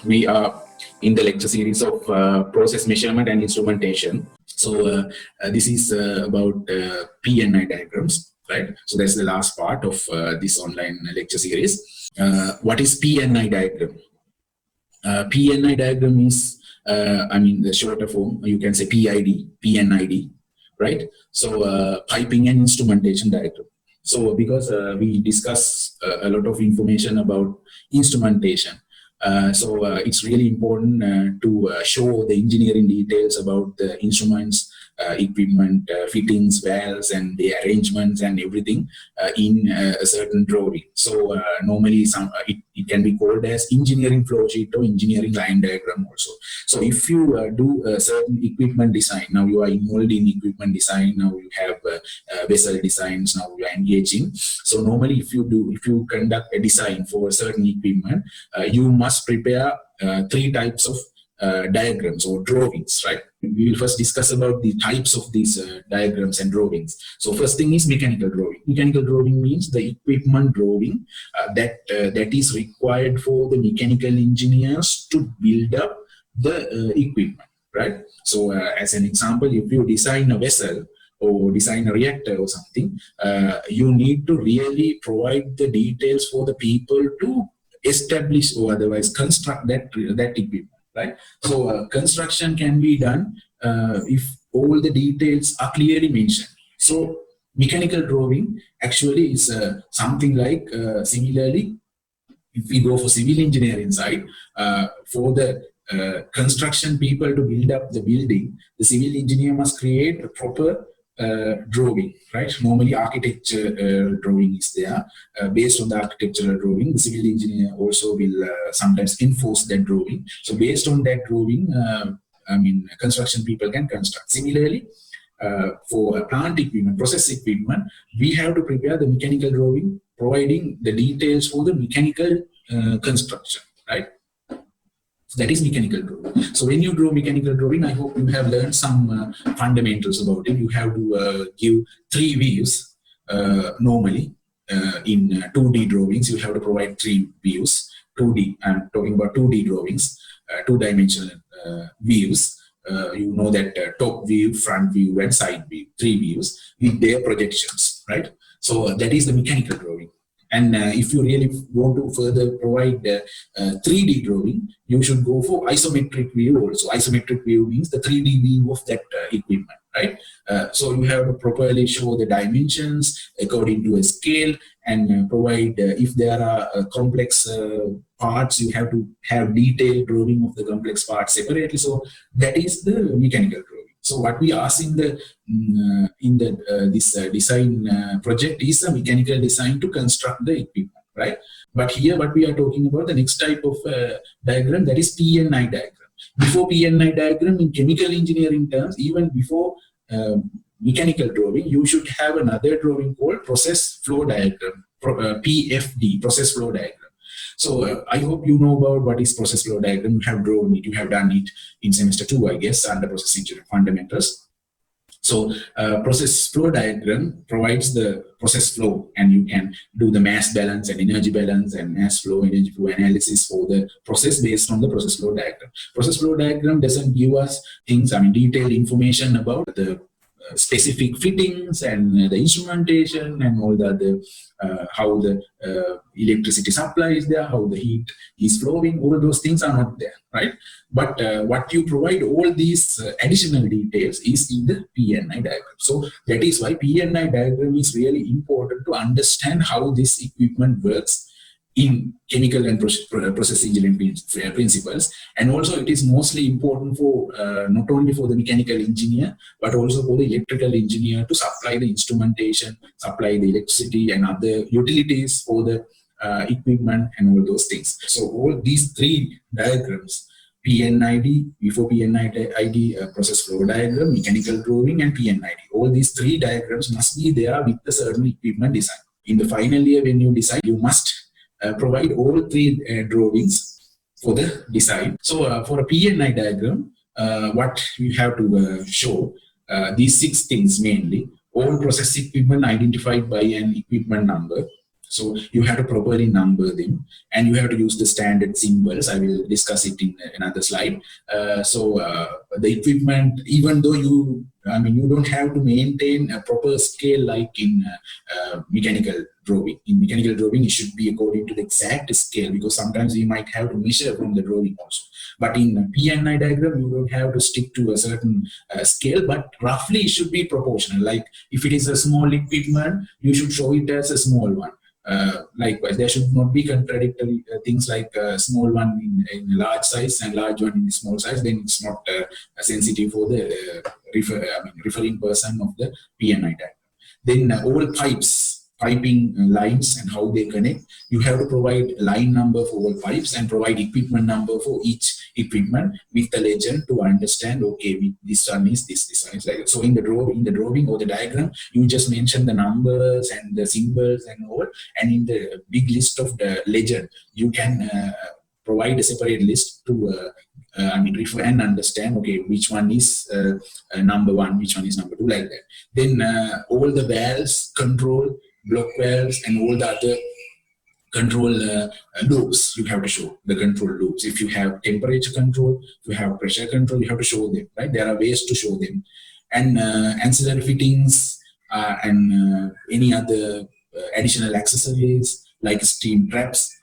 We are in the lecture series of process measurement and instrumentation. So this is about PNI diagrams, right? So that's the last part of this online lecture series. What is PNI diagram? PNI diagram is, the shorter form, you can say PNID, right? So piping and instrumentation diagram. So because we discuss a lot of information about instrumentation, so it's really important to show the engineering details about the instruments, equipment, fittings, valves, and the arrangements and everything in a certain drawing. So normally it can be called as engineering flow sheet or engineering line diagram also. So if you do a certain equipment design, now you are involved in equipment design, now you have vessel designs, now you are engaging. So normally if you conduct a design for a certain equipment, you must prepare 3 types of diagrams or drawings, right? We will first discuss about the types of these diagrams and drawings. So first thing is mechanical drawing. Mechanical drawing means the equipment drawing that is required for the mechanical engineers to build up the equipment, right? So as an example, if you design a vessel or design a reactor or something, you need to really provide the details for the people to establish or otherwise construct that equipment, right? So construction can be done if all the details are clearly mentioned. So mechanical drawing actually is something like similarly, if we go for civil engineering side, for the construction people to build up the building, the civil engineer must create a proper drawing, right? Normally architecture drawing is there. Based on the architectural drawing, the civil engineer also will sometimes enforce that drawing. So based on that drawing, construction people can construct. Similarly, for plant equipment, process equipment, we have to prepare the mechanical drawing, providing the details for the mechanical construction, right? That is mechanical drawing. So when you draw mechanical drawing, I hope you have learned some fundamentals about it. You have to give 3 views normally. In 2D drawings, you have to provide 3 views. 2D, I'm talking about 2D drawings, 2-dimensional views. You know that top view, front view, and side view, 3 views with their projections, right? So that is the mechanical drawing. And if you really want to further provide 3D drawing, you should go for isometric view also. Isometric view means the 3D view of that equipment, right? So you have to properly show the dimensions according to a scale and provide, if there are complex parts, you have to have detailed drawing of the complex parts separately. So that is the mechanical drawing. So what we ask in this design project is a mechanical design to construct the equipment, right? But here what we are talking about, the next type of diagram, that is PNI diagram. Before PNI diagram, in chemical engineering terms, even before mechanical drawing, you should have another drawing called process flow diagram, PFD, process flow diagram. So I hope you know about what is process flow diagram. You have drawn it, you have done it in semester 2, I guess, under process engineering fundamentals. So process flow diagram provides the process flow, and you can do the mass balance and energy balance and mass flow, energy flow analysis for the process based on the process flow diagram. Process flow diagram doesn't give us things, detailed information about the specific fittings and the instrumentation and all the how the electricity supply is there, how the heat is flowing. All those things are not there, right? But what you provide, all these additional details, is in the PNI diagram. So that is why PNI diagram is really important to understand how this equipment works in chemical and process engineering principles. And also it is mostly important for not only for the mechanical engineer, but also for the electrical engineer to supply the instrumentation, supply the electricity and other utilities for the equipment and all those things. So all these 3 diagrams, PNID, before PNID, process flow diagram, mechanical drawing, and PNID, all these 3 diagrams must be there with the certain equipment design. In the final year, when you design, you must provide all 3 drawings for the design. So for a PNI diagram, what we have to show, these 6 things mainly: all process equipment identified by an equipment number. So you have to properly number them, and you have to use the standard symbols. I will discuss it in another slide. The equipment, even though you don't have to maintain a proper scale like in mechanical drawing. In mechanical drawing, it should be according to the exact scale, because sometimes you might have to measure from the drawing also. But in PNI diagram, you don't have to stick to a certain scale, but roughly it should be proportional. Like if it is a small equipment, you should show it as a small one. Likewise, there should not be contradictory things like a small one in a large size and large one in a small size. Then it's not sensitive for the referring person of the PNI diagram. Then all piping lines and how they connect, you have to provide line number for all pipes and provide equipment number for each equipment with the legend to understand, okay, this one is this one is like that. So in the drawing or the diagram, you just mention the numbers and the symbols and all, and in the big list of the legend, you can provide a separate list to refer and understand, okay, which one is number one, which one is number two, like that. Then all the valves, control, block valves, and all the other control loops, you have to show the control loops. If you have temperature control, if you have pressure control, you have to show them, right? There are ways to show them. And ancillary fittings and any other additional accessories like steam traps,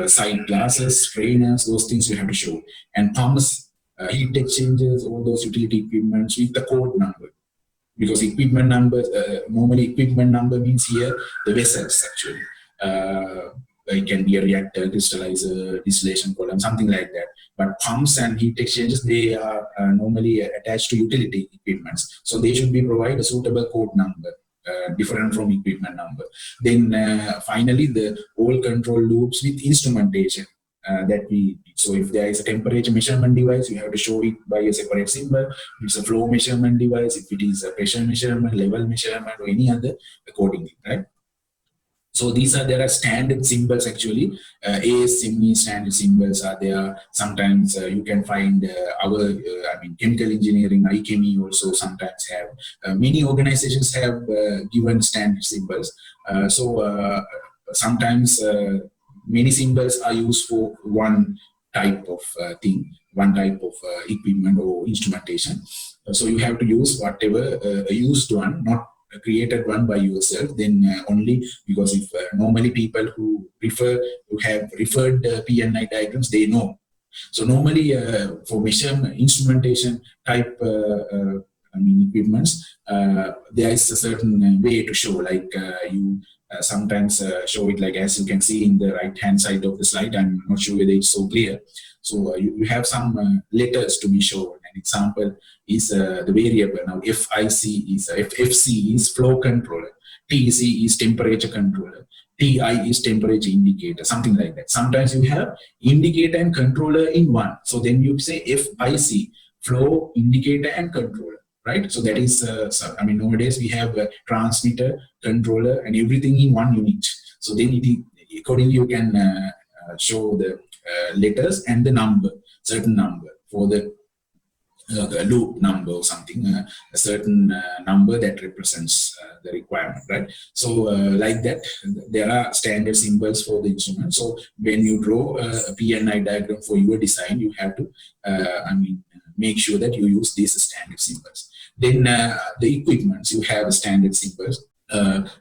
side glasses, strainers, those things you have to show. And pumps, heat exchangers, all those utility equipments with the code number. Because equipment number, normally equipment number means here the vessels actually. It can be a reactor, crystallizer, distillation column, something like that. But pumps and heat exchangers, they are normally attached to utility equipments. So they should be provided a suitable code number, different from equipment number. Then finally, the all control loops with instrumentation. So if there is a temperature measurement device, you have to show it by a separate symbol. If it's a flow measurement device, if it is a pressure measurement, level measurement, or any other, accordingly, right? So there are standard symbols actually. ASME standard symbols are there. Sometimes you can find chemical engineering, iChemie also sometimes have. Many organizations have given standard symbols. Sometimes many symbols are used for one type of thing, one type of equipment or instrumentation. So you have to use whatever used one, not created one by yourself. Then only, because if normally people who have referred PNI diagrams, they know. So normally for measurement instrumentation type equipments, there is a certain way to show, like you sometimes show it like, as you can see in the right hand side of the slide. I'm not sure whether it's so clear. So you have some letters to be shown. An example is the variable. Now FC is flow controller, TC is temperature controller, TI is temperature indicator, something like that. Sometimes you have indicator and controller in one. So then you say FIC, flow, indicator, and controller. Right, so that is, nowadays we have a transmitter, controller, and everything in one unit. So then accordingly you can show the letters and the number, certain number for the loop number or something, a certain number that represents the requirement, right? So like that, there are standard symbols for the instrument. So when you draw a PNI diagram for your design, you have to, make sure that you use these standard symbols. Then the equipments, you have standard symbols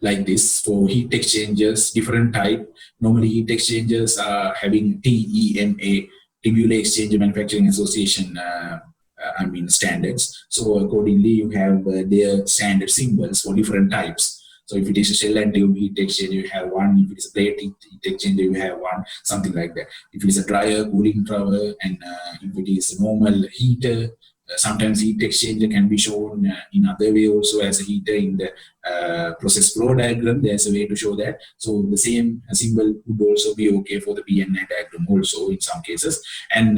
like this for heat exchangers, different type. Normally heat exchangers are having TEMA, Tubular Exchange Manufacturing Association standards. So accordingly, you have their standard symbols for different types. So if it is a shell and tube heat exchanger, you have one. If it is a plate heat exchanger, you have one, something like that. If it is a dryer, cooling tower, and if it is a normal heater, sometimes heat exchanger can be shown in other way also as a heater in the process flow diagram. There's a way to show that. So the same symbol would also be okay for the PNI diagram also in some cases. And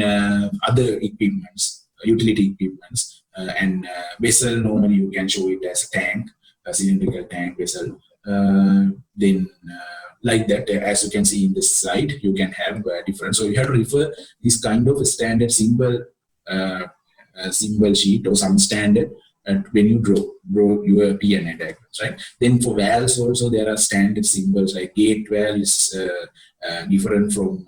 other equipments, utility equipments, and vessel, normally you can show it as a tank, a cylindrical tank vessel. Then like that, as you can see in this slide, you can have different. So you have to refer this kind of a standard symbol symbol sheet or some standard when you draw your PNI diagrams, right? Then for vowels also there are standard symbols, like gate vowel is different from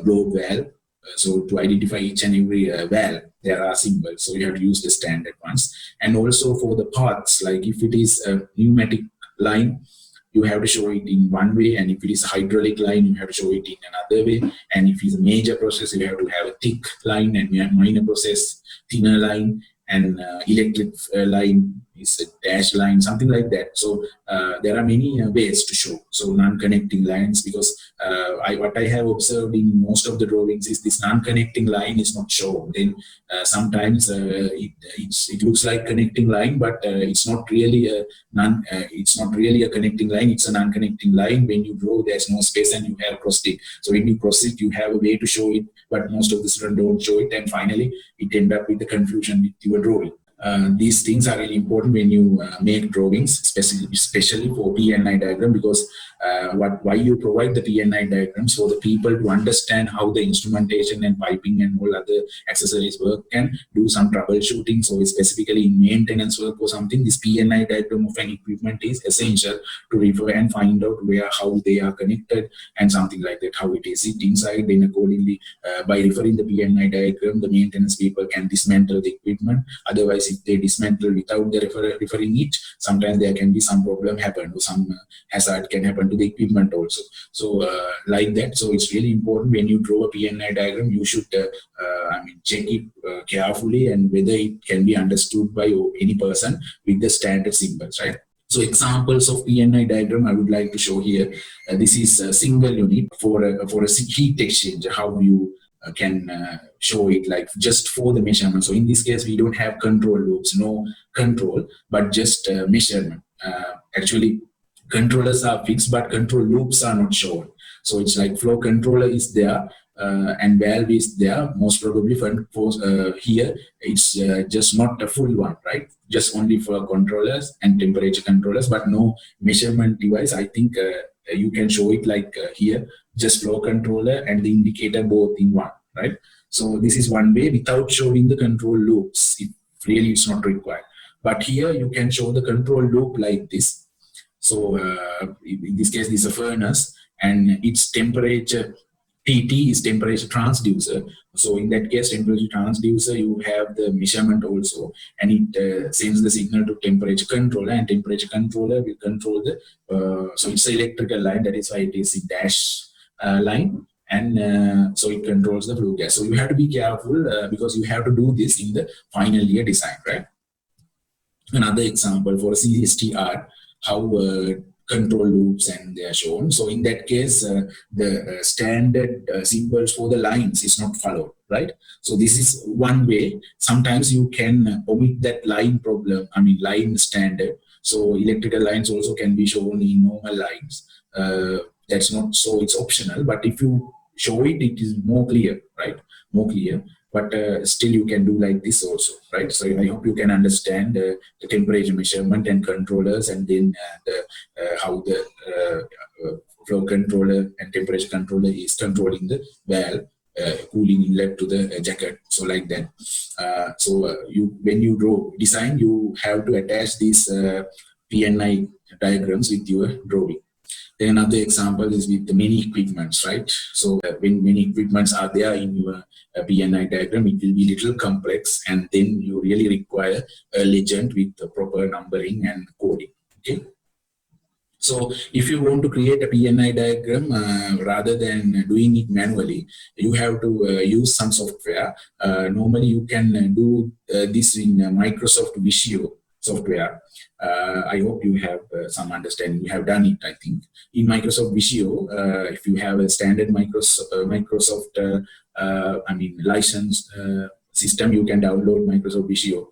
globe vowel. So to identify each and every vowel, there are symbols. So you have to use the standard ones. And also for the paths, like if it is a pneumatic line, you have to show it in one way, and if it is a hydraulic line, you have to show it in another way. And if it's a major process, you have to have a thick line, and minor process, thinner line, and electric line is a dash line, something like that. So there are many ways to show. So non-connecting lines, because what I have observed in most of the drawings is this non-connecting line is not shown. Then sometimes it looks like connecting line, but it's not really a it's not really a connecting line. It's a non-connecting line. When you draw, there's no space, and you have crossed it. So when you cross it, you have a way to show it, but most of the students don't show it, and finally it end up with the confusion with your drawing. These things are really important when you make drawings, especially for PNI diagram, because why you provide the PNI diagrams for the people to understand how the instrumentation and piping and all other accessories work, and do some troubleshooting. So specifically in maintenance work or something, this PNI diagram of an equipment is essential to refer and find out how they are connected and something like that, how it is inside. Then accordingly, by referring the PNI diagram, the maintenance people can dismantle the equipment. Otherwise, if they dismantle without the referring it, sometimes there can be some problem happen, or some hazard can happen to the equipment also. So like that. So it's really important when you draw a PNI diagram, you should check it carefully, and whether it can be understood by any person with the standard symbols, right? So examples of PNI diagram I would like to show here. This is a single unit for a heat exchanger, how you can show it, like just for the measurement. So in this case, we don't have control loops, no control, but just measurement. Actually, controllers are fixed, but control loops are not shown. So it's like flow controller is there, and valve is there. Most probably for here, it's just not a full one, right? Just only for controllers and temperature controllers, but no measurement device. I think you can show it like here, just flow controller and the indicator both in one, right? So this is one way without showing the control loops. It really is not required. But here you can show the control loop like this. So in this case, this is a furnace, and its temperature TT is temperature transducer. So in that case, temperature transducer, you have the measurement also, and it sends the signal to temperature controller, and temperature controller will control the, so it's an electrical line, that is why it is a dash line, and so it controls the flue gas. So you have to be careful because you have to do this in the final year design, right? Another example for a CSTR, how control loops and they are shown. So in that case, the standard symbols for the lines is not followed, right? So this is one way. Sometimes you can omit that line problem, line standard. So electrical lines also can be shown in normal lines. That's not, so it's optional, but if you show it, it is more clear, right? More clear. But still you can do like this also, right? So I hope you can understand the temperature measurement and controllers, and then how the flow controller and temperature controller is controlling the valve, cooling inlet to the jacket. So like that. When you draw design, you have to attach these PNI diagrams with your drawing. Then another example is with the many equipments, right? So when many equipments are there in your PNI diagram, it will be little complex, and then you really require a legend with the proper numbering and coding. Okay. So if you want to create a PNI diagram, rather than doing it manually, you have to use some software. Normally you can do this in Microsoft Visio software. I hope you have some understanding. You have done it, I think. In Microsoft Visio, if you have a standard Microsoft licensed system, you can download Microsoft Visio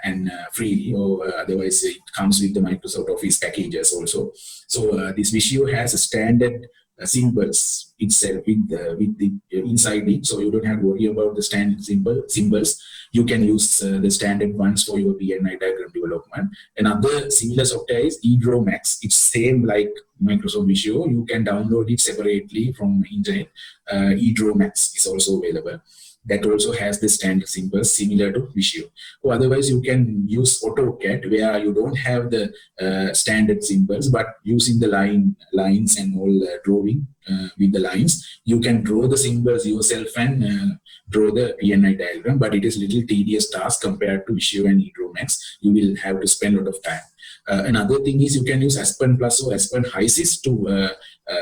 and freely, or otherwise it comes with the Microsoft Office packages also. So this Visio has a standard symbols itself with the inside it, so you don't have to worry about the standard symbols. You can use the standard ones for your PNI diagram development. Another similar software is eDrawMax. It's same like Microsoft Visio. You can download it separately from internet. eDrawMax is also available. that also has the standard symbols similar to Visio. So otherwise, you can use AutoCAD where you don't have the standard symbols, but using the lines and all drawing with the lines, you can draw the symbols yourself and draw the PNI diagram. But it is a little tedious task compared to Visio and Hydromax. You will have to spend a lot of time. Another thing is you can use Aspen Plus or Aspen HYSYS to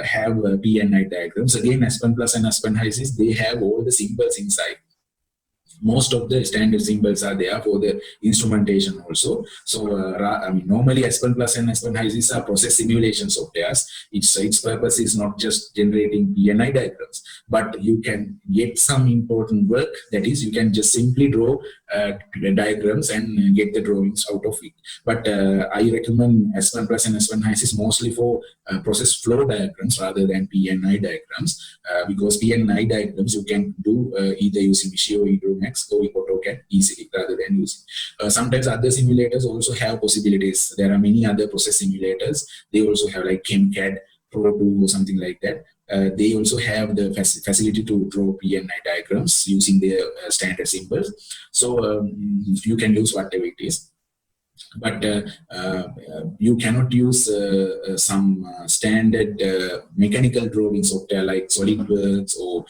have PNI diagrams. Again, Aspen Plus and Aspen HYSYS, they have all the symbols inside. Most of the standard symbols are there for the instrumentation also. So, I mean, normally Aspen Plus and Aspen HYSYS are process simulation softwares. Its purpose is not just generating PNI diagrams, but you can get some important work. That is, you can just simply draw diagrams and get the drawings out of it. But I recommend Aspen Plus and Aspen HYSYS mostly for process flow diagrams rather than PNI diagrams, because PNI diagrams you can do either using Visio or Hydromax or AutoCAD easily rather than using. Sometimes other simulators also have possibilities. There are many other process simulators. They also have like ChemCAD Pro 2 or something like that. They also have the facility to draw PNI diagrams using their standard symbols. So you can use whatever it is. But you cannot use some standard mechanical drawing software like SolidWorks or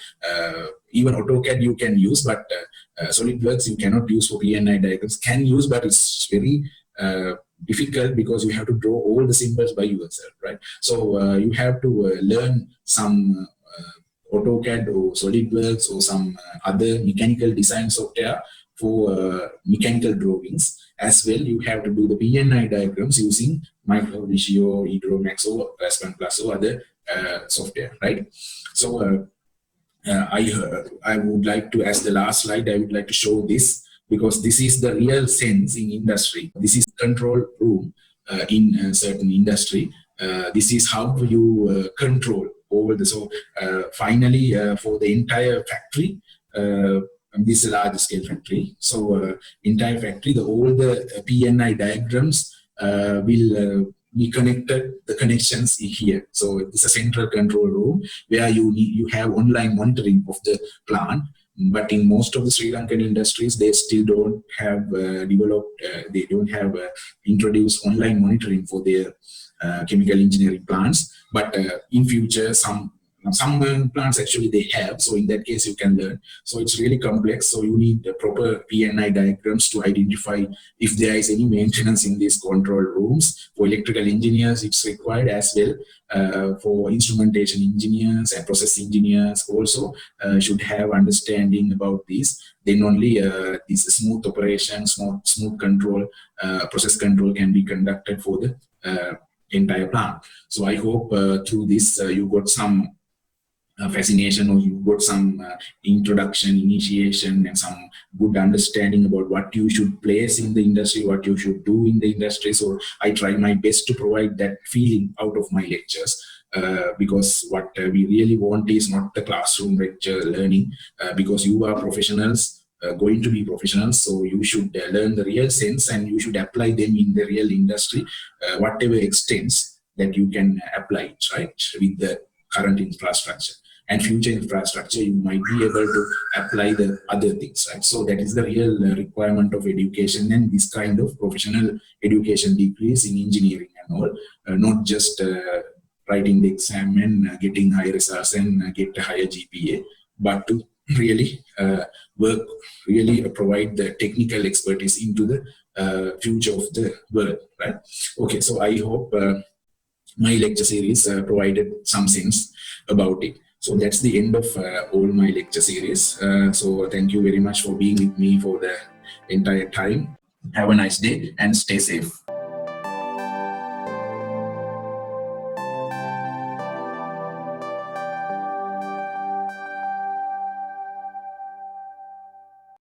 even AutoCAD you can use, but SolidWorks you cannot use for PNI diagrams. Can use, but it's very difficult because you have to draw all the symbols by yourself, right? So you have to learn some AutoCAD or SolidWorks or some other mechanical design software for mechanical drawings. As well, you have to do the PNI diagrams using Visio, Hydromax, or Aspen Plus or other software, right? So I would like to, as the last slide, I would like to show this because this is the real sense in industry. This is control room in a certain industry. This is how you control over the. So finally, for the entire factory. This is a large scale factory. So entire factory, all the PNI diagrams will be connected, the connections here. So it's a central control room where you have online monitoring of the plant. But in most of the Sri Lankan industries, they still don't have developed, they don't have introduced online monitoring for their chemical engineering plants. But in future, some plants actually they have, so in that case you can learn. So it's really complex, so you need the proper PNI diagrams to identify if there is any maintenance in these control rooms. For electrical engineers it's required as well. For instrumentation engineers and process engineers also should have understanding about this. Then only this smooth operation, smooth control, process control can be conducted for the entire plant. So I hope through this you got some fascination, or you got some introduction, initiation, and some good understanding about what you should place in the industry, what you should do in the industry. So I try my best to provide that feeling out of my lectures, because what we really want is not the classroom lecture learning, because you are professionals, going to be professionals, so you should learn the real sense and you should apply them in the real industry, whatever extents that you can apply it, right, with the current infrastructure. And future infrastructure, you might be able to apply the other things, right? So that is the real requirement of education, and this kind of professional education degrees in engineering and all, not just writing the exam and getting high results and get a higher GPA, but to really work, really provide the technical expertise into the future of the world, right? Okay, so I hope my lecture series provided some sense about it. So that's the end of all my lecture series. So thank you very much for being with me for the entire time. Have a nice day and stay safe.